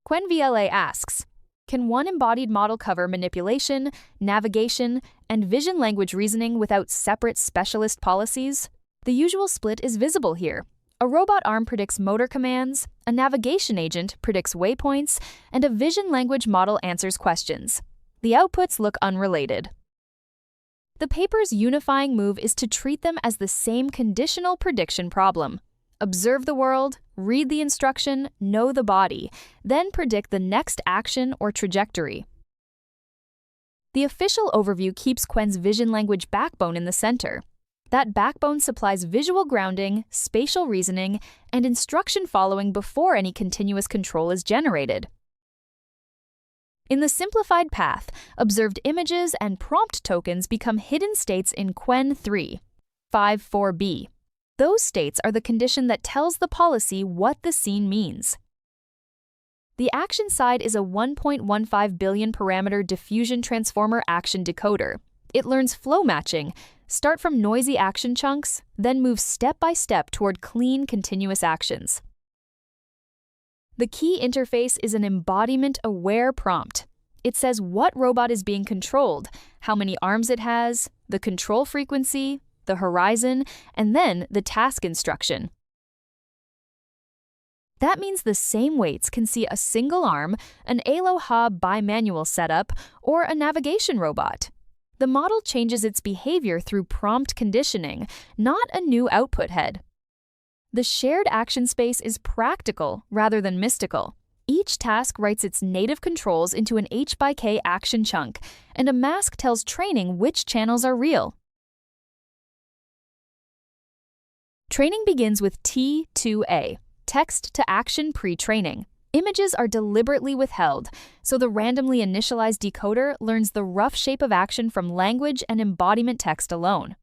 Qwen-VLA asks, can one embodied model cover manipulation, navigation, and vision language reasoning without separate specialist policies? The usual split is visible here. A robot arm predicts motor commands, a navigation agent predicts waypoints, and a vision language model answers questions. The outputs look unrelated. The paper's unifying move is to treat them as the same conditional prediction problem. Observe the world, read the instruction, know the body, then predict the next action or trajectory. The official overview keeps Qwen's vision language backbone in the center. That backbone supplies visual grounding, spatial reasoning, and instruction following before any continuous control is generated. In the simplified path, observed images and prompt tokens become hidden states in Qwen 3.5.4b. Those states are the condition that tells the policy what the scene means. The action side is a 1.15 billion parameter diffusion transformer action decoder. It learns flow matching, start from noisy action chunks, then move step by step toward clean, continuous actions. The key interface is an embodiment-aware prompt. It says what robot is being controlled, how many arms it has, the control frequency, the horizon, and then the task instruction. That means the same weights can see a single arm, an Aloha bimanual setup, or a navigation robot. The model changes its behavior through prompt conditioning, not a new output head. The shared action space is practical rather than mystical. Each task writes its native controls into an H/K action chunk, and a mask tells training which channels are real. Training begins with T2A, text-to-action pre-training. Images are deliberately withheld, so the randomly initialized decoder learns the rough shape of action from language and embodiment text alone.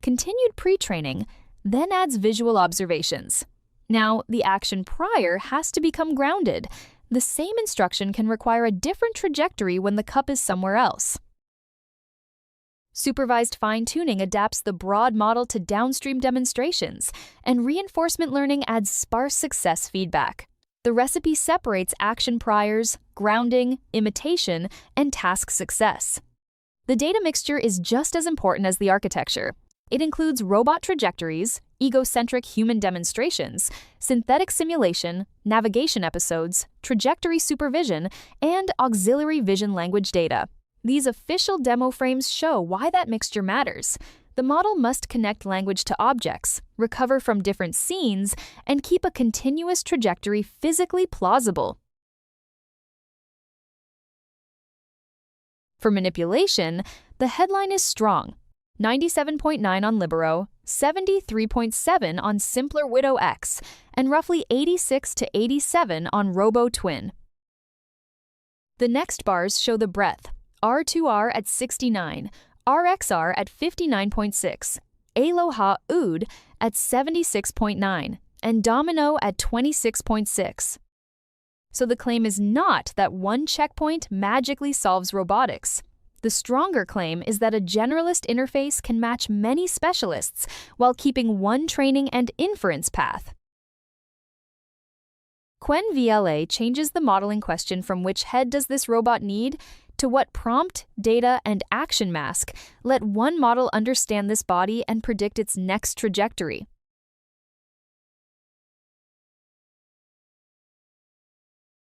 Continued pre-training then adds visual observations. Now, the action prior has to become grounded. The same instruction can require a different trajectory when the cup is somewhere else. Supervised fine-tuning adapts the broad model to downstream demonstrations, and reinforcement learning adds sparse success feedback. The recipe separates action priors, grounding, imitation, and task success. The data mixture is just as important as the architecture. It includes robot trajectories, egocentric human demonstrations, synthetic simulation, navigation episodes, trajectory supervision, and auxiliary vision language data. These official demo frames show why that mixture matters. The model must connect language to objects, recover from different scenes, and keep a continuous trajectory physically plausible. For manipulation, the headline is strong: 97.9 on Libero, 73.7 on simpler Xiaol.x, and roughly 86 to 87 on Robo-Twin. The next bars show the breadth: R2R at 69, RXR at 59.6, Aloha-UD at 76.9, and Domino at 26.6. So the claim is not that one checkpoint magically solves robotics. The stronger claim is that a generalist interface can match many specialists while keeping one training and inference path. Qwen-VLA changes the modeling question from which head does this robot need to what prompt, data, and action mask let one model understand this body and predict its next trajectory.